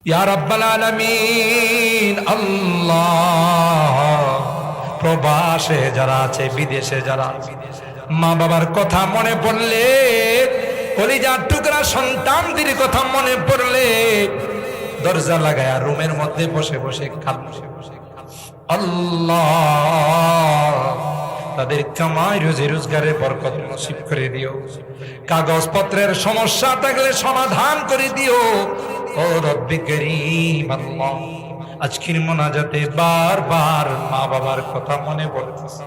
ইয়া রাব্বাল আলামিন আল্লাহ, প্রবাসে যারা আছে, বিদেশে যারা, মা বাবার কথা মনে পড়লে, কলিজার টুকরা সন্তানদের কথা মনে পড়লে দরজা লাগায়া রুমের মধ্যে বসে বসে কাঁদে। আল্লাহ, তাদের কামাই রুজি রোজগারের বরকত নসিব করে দিও। কাগজপত্রের সমস্যা থাকলে সমাধান করে দিও। ও রব্বি করিম আল্লাহ, আজকের মোনাজাতে বারবার মা বাবার কথা মনে পড়তেছে।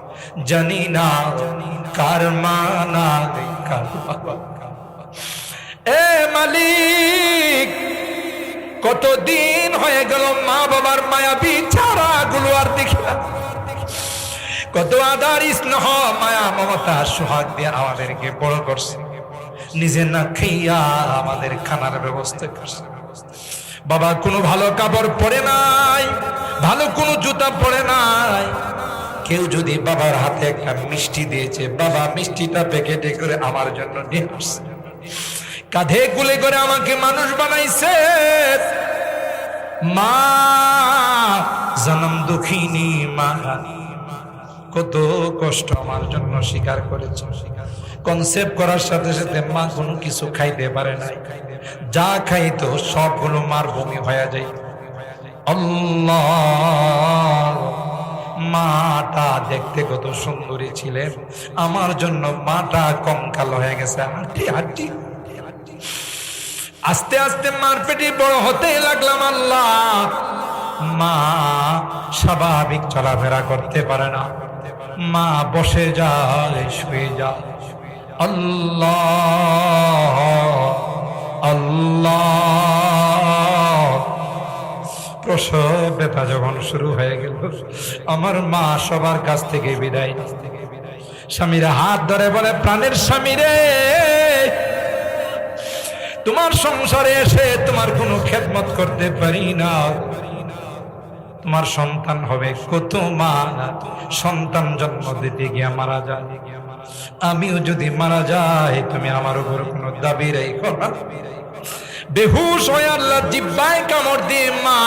জানি না কার মা না কার বাবা। এ মালিক, কতদিন হয়ে গেল মা বাবার মায়াবী চেহারাগুলো আর দেখি না। কত আদর স্নেহ মায়া মমতা সোহাগ দিয়ে আমাদেরকে বড় করছে, নিজে না খাইয়া আমাদের খানার ব্যবস্থা করছে। বাবা কোনো ভালো কাপড় পরে নাই, ভালো কোনো জুতা পরে নাই। কেউ যদি বাবার হাতে একটা মিষ্টি দিয়েছে, বাবা মিষ্টিটা প্যাকেটে করে আমার জন্য নিয়ে আসছে। কাঁধে কুলে করে আমাকে মানুষ বানাইছে। মা জনম দুঃখিনী মা কত কষ্ট আমার জন্য স্বীকার করেছে। কনসেপ্ট করার সাথে সাথে মা কোনো কিছু খাইতে পারে নাই, যা খাইতো সবগুলো মার বমি হয়ে যায়। আল্লাহ, মাটা দেখতে কত সুন্দরী ছিলেন, আমার জন্য মাটা কঙ্কাল হয়ে গেছে। হাঁটি হাঁটি আস্তে আস্তে মার পেটে বড় হতে লাগলাম। আল্লাহ, মা স্বাভাবিক চলাফেরা করতে পারে না, মা বসে যায়, শুয়ে যায়। আল্লাহ আল্লাহ, প্রসব ব্যথা যখন শুরু হয়ে গেল, আমার মা সবার কাছ থেকে বিদায়। স্বামীরা হাত ধরে বলে, প্রাণের স্বামী রে, তোমার সংসারে এসে তোমার কোনো খেদমত করতে পারি না। তোমার সন্তান হবে, কত মা সন্তান জন্ম দিতে গিয়া মারা যায়। আমিও যদি মারা যাই, তুমি আমার উপর কোনো দাবি রাখো না। বেহুশ হয়ে আল্লাহ জিব্বায় কামড় দিয়ে মা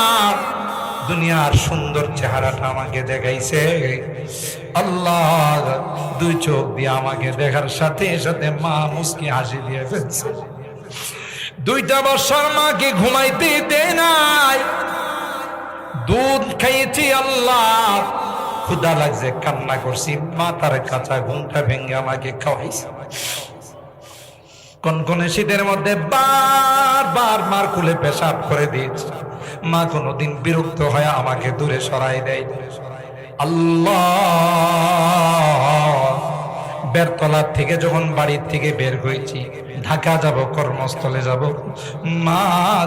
দুনিয়ার সুন্দর চেহারাটা আমাকে দেখাইছে। আল্লাহ, দুই চোখ দিয়ে আমাকে দেখার সাথে সাথে মা মুস্কি হাসি দিয়ে ফেলছে। 2টা বছর মাকে ঘুমাইতে দেয় নাই, দুধ খাইয়েছি। আল্লাহ, ক্ষুধা লাগছে, কান্না করছি, মা তার কাঁচা ঘুমটা ভেঙে আমাকে খাওয়াইছে। কনকনে শীতের মধ্যে বারবার মার কুলে পেশাব করে দিয়েছে। মা কোনোদিন বিরক্ত হয়ে আমাকে দূরে সরাই দেয়। আল্লাহ, বেরতলার থেকে যখন বাড়ির থেকে বের হয়েছি, ঢাকা যাব, কর্মস্থলে যাব, মা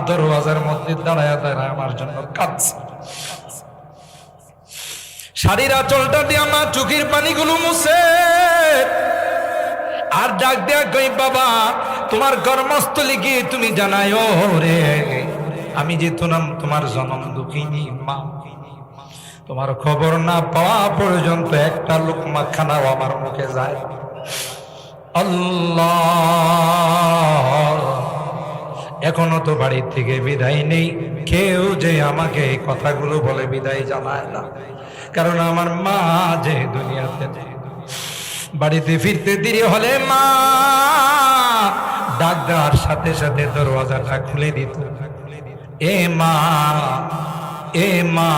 দরওয়াজার মধ্যে দাঁড়ায় দাঁড়ায় আমার জন্য কাঁদছে। শাড়ির আঁচলটা দিয়ে আমার চোখের পানিগুলো মুছে আর ডাক দেয়া কই, বাবা তোমার কর্মস্থলে গিয়ে তুমি জানাই ও রে, আমি যে তোমার জনম দুঃখিনী মা, তোমার খবর না পাওয়া পর্যন্ত একটা লোকমা খানাও আমার মুখে যায়। আল্লাহ, এখনো তো বাড়ির থেকে বিদায় নেই, কেউ যে আমাকে এই কথাগুলো বলে বিদায় জানায় না, কারণ আমার মা যে দুনিয়াতে নেই। বাড়িতে ফিরতে দেরি হলে মা ডাক দেওয়ার সাথে সাথে দরওয়াজাটা খুলে দিত। এ মা, এ মা,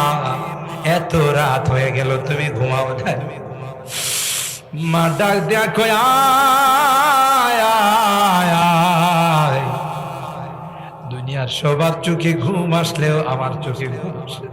এত রাত হয়ে গেল, তুমি ঘুমাও না। মা ডাক দেয়া কই, আয় আয় আয়। দুনিয়ার সবার চোখে ঘুম আসলেও আমার চোখে ঘুম আসে।